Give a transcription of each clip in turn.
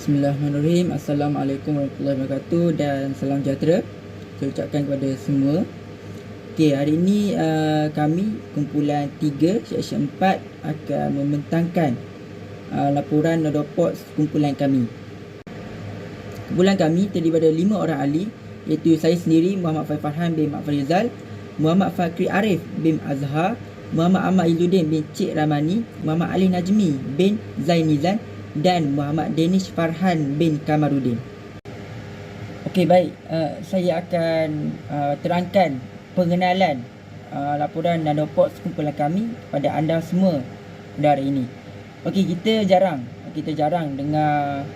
Bismillahirrahmanirrahim. Assalamualaikum warahmatullahi wabarakatuh dan salam sejahtera saya ucapkan kepada semua. Okey, hari ini kami kumpulan 3 seksyen 4 akan membentangkan laporan Nodopods kumpulan kami. Kumpulan kami terdiri daripada 5 orang ahli, iaitu saya sendiri Muhammad Faiz Farhan bin Mak Farizal, Muhammad Fakri Arif bin Azhar, Muhammad Ahmad Izzuddin bin Cik Ramani, Muhammad Ali Najmi bin Zainizan dan Muhammad Danish Farhan bin Kamarudin. Okey, baik, saya akan terangkan pengenalan laporan Nodopods kumpulan kami kepada anda semua pada hari ini. Okey, kita jarang dengar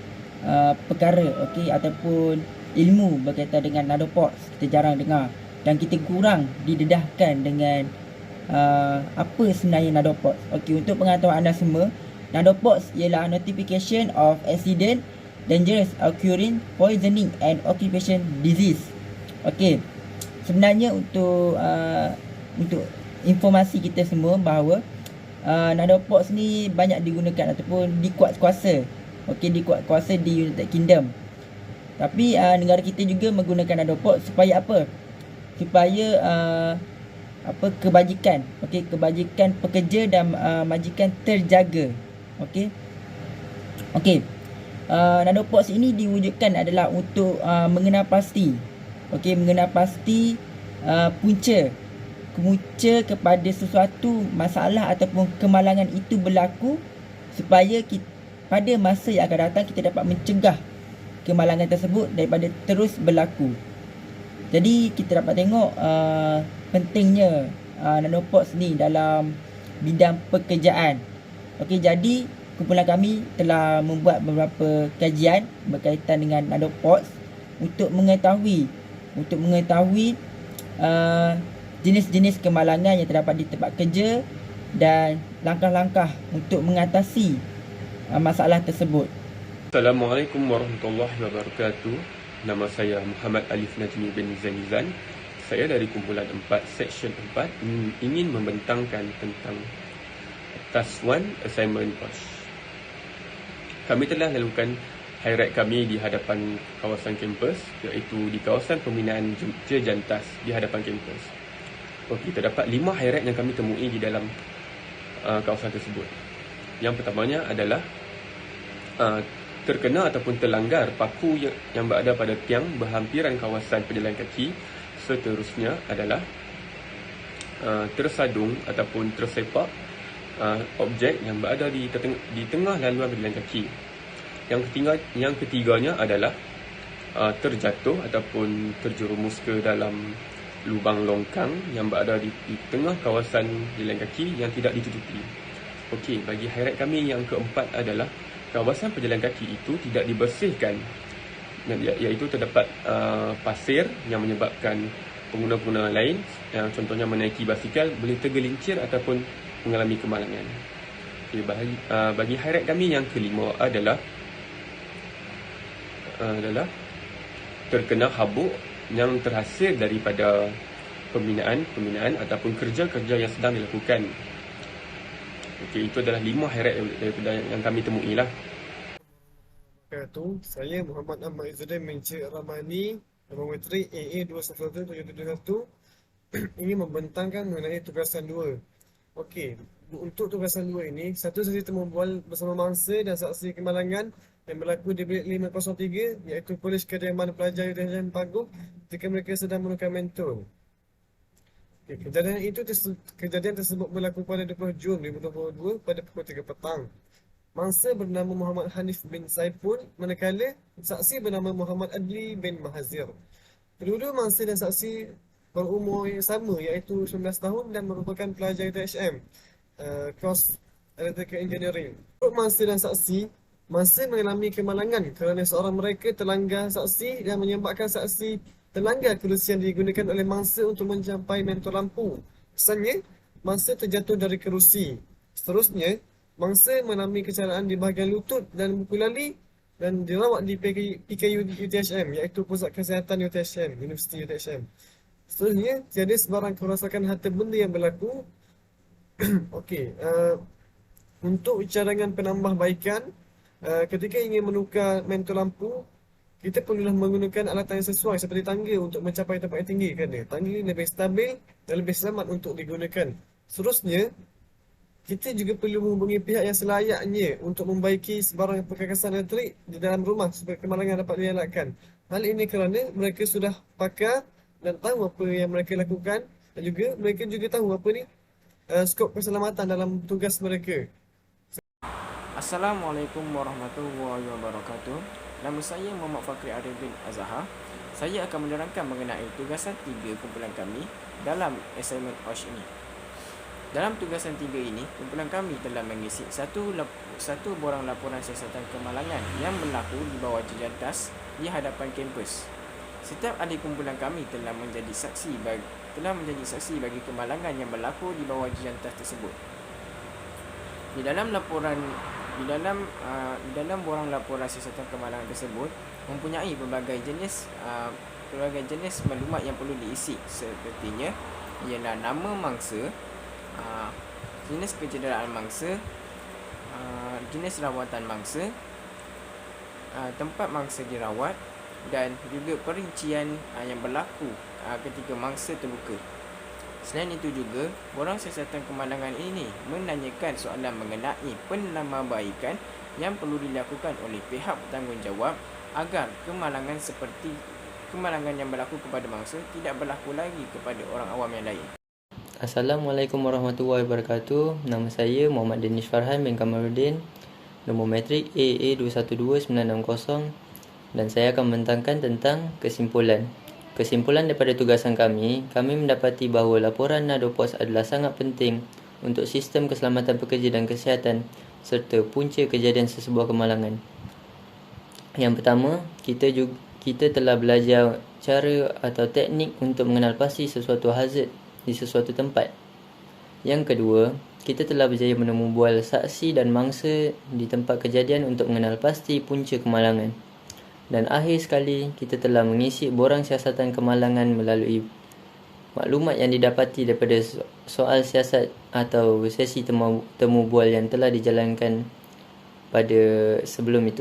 perkara ataupun ilmu berkaitan dengan Nodopods. Kita jarang dengar dan kita kurang didedahkan dengan apa sebenarnya Nodopods. Okey, untuk pengetahuan anda semua, Nodopods ialah notification of accident, dangerous occurring, poisoning and occupation disease. Okey, sebenarnya untuk informasi kita semua bahawa Nodopods ni banyak digunakan ataupun dikuat-kuasa. Okey, dikuat-kuasa di United Kingdom. Tapi negara kita juga menggunakan Nodopods supaya apa? Supaya kebajikan, kebajikan pekerja dan majikan terjaga. Okey. Nodopods ini diwujudkan adalah untuk mengenal pasti punca kepada sesuatu masalah ataupun kemalangan itu berlaku, supaya pada masa yang akan datang kita dapat mencegah kemalangan tersebut daripada terus berlaku. Jadi kita dapat tengok pentingnya Nodopods ni dalam bidang pekerjaan. Okey, jadi kumpulan kami telah membuat beberapa kajian berkaitan dengan Nodopods untuk mengetahui jenis-jenis kemalangan yang terdapat di tempat kerja dan langkah-langkah untuk mengatasi masalah tersebut. Assalamualaikum warahmatullahi wabarakatuh. Nama saya Muhammad Alif Najmi bin Zainizan. Saya dari kumpulan 4 seksyen 4 ingin membentangkan tentang Task 1 Assignment Course. Kami telah lakukan hairat kami di hadapan kawasan kampus, iaitu di kawasan pembinaan Jejantas di hadapan kampus. Okey, terdapat 5 hairat yang kami temui di dalam kawasan tersebut. Yang pertamanya adalah terkena ataupun terlanggar paku yang berada pada tiang berhampiran kawasan pejalan kaki. Seterusnya adalah tersadung ataupun tersepak objek yang berada di tengah laluan berjalan kaki. Yang ketiganya adalah terjatuh ataupun terjerumus ke dalam lubang longkang yang berada di tengah kawasan berjalan kaki yang tidak ditutupi. Okey, bagi hairat kami yang keempat adalah kawasan berjalan kaki itu tidak dibersihkan, iaitu terdapat pasir yang menyebabkan pengguna-pengguna lain, contohnya menaiki basikal, boleh tergelincir ataupun mengalami kemalangan. Okay, bagi hairat kami yang kelima adalah terkena habuk yang terhasil daripada pembinaan ataupun kerja-kerja yang sedang dilakukan. Okey, itu adalah 5 hairat daripada yang kami temui lah. Saya Muhammad Ahmad Izzuddin bin Cik Ramani, laboratory AA2017721, ingin membentangkan mengenai tugasan 2. Okey, untuk tugasan 2 ini, satu saksi temu bual bersama mangsa dan saksi kemalangan yang berlaku di bilik 503, iaitu polis kediaman pelajar UTHM Paguh ketika mereka sedang menukar mentol. Okay, kejadian tersebut berlaku pada 20 Jun 2022 pada pukul 3 petang. Mangsa bernama Muhammad Hanif bin Saipul, manakala saksi bernama Muhammad Adli bin Mahazir. Kedua-dua mangsa dan saksi berumur yang sama, iaitu 19 tahun dan merupakan pelajar UTHM Course Electrical Engineering. Untuk mangsa dan saksi, mangsa mengalami kemalangan kerana seorang mereka terlanggar saksi dan menyebabkan saksi terlanggar kerusi yang digunakan oleh mangsa untuk mencapai mentol lampu. Kesannya, mangsa terjatuh dari kerusi. Seterusnya, mangsa mengalami kecederaan di bahagian lutut dan buku lali dan dirawat di PKU UTHM, iaitu Pusat Kesihatan UTHM, Universiti UTHM. Seterusnya, tiada sebarang kerosakan harta benda yang berlaku. Okey, untuk cadangan penambahbaikan, Ketika ingin menukar mentor lampu, kita perlulah menggunakan alatan yang sesuai seperti tangga untuk mencapai tempat yang tinggi kan. Tangga ini lebih stabil dan lebih selamat untuk digunakan. Seterusnya, kita juga perlu menghubungi pihak yang selayaknya untuk membaiki sebarang perkakasan elektrik di dalam rumah supaya kemalangan dapat dielakkan. Hal ini kerana mereka sudah pakar dan tahu apa yang mereka lakukan, dan juga mereka juga tahu apa ni skop keselamatan dalam tugas mereka. Assalamualaikum warahmatullahi wabarakatuh. Nama saya Muhammad Fakri Arif bin Azhar. Saya akan menerangkan mengenai tugasan 3 kumpulan kami dalam assignment OSH ini. Dalam tugasan 3 ini, kumpulan kami telah mengisi satu borang laporan siasatan kemalangan yang berlaku di bawah jejantas di hadapan kampus. Setiap ahli kumpulan kami telah menjadi saksi bagi kemalangan yang berlaku di bawah jejantas tersebut. Di dalam borang laporan siasatan kemalangan tersebut mempunyai pelbagai jenis maklumat yang perlu diisi, sepertinya ialah nama mangsa, jenis kecederaan mangsa, jenis rawatan mangsa, tempat mangsa dirawat, dan juga perincian yang berlaku ketika mangsa terluka. Selain itu juga, borang siasatan kemalangan ini menanyakan soalan mengenai penambahbaikan yang perlu dilakukan oleh pihak bertanggungjawab agar kemalangan yang berlaku kepada mangsa tidak berlaku lagi kepada orang awam yang lain. Assalamualaikum warahmatullahi wabarakatuh. Nama saya Muhammad Danish Farhan bin Kamaruddin, nombor matrik AA212960, dan saya akan membentangkan tentang kesimpulan. Kesimpulan daripada tugasan kami mendapati bahawa laporan nado pos adalah sangat penting untuk sistem keselamatan pekerja dan kesihatan serta punca kejadian sesebuah kemalangan. Yang pertama, kita telah belajar cara atau teknik untuk mengenal pasti sesuatu hazard di sesuatu tempat. Yang kedua, kita telah berjaya menemu bual saksi dan mangsa di tempat kejadian untuk mengenal pasti punca kemalangan. Dan akhir sekali, kita telah mengisi borang siasatan kemalangan melalui maklumat yang didapati daripada soal siasat atau sesi temu bual yang telah dijalankan pada sebelum itu.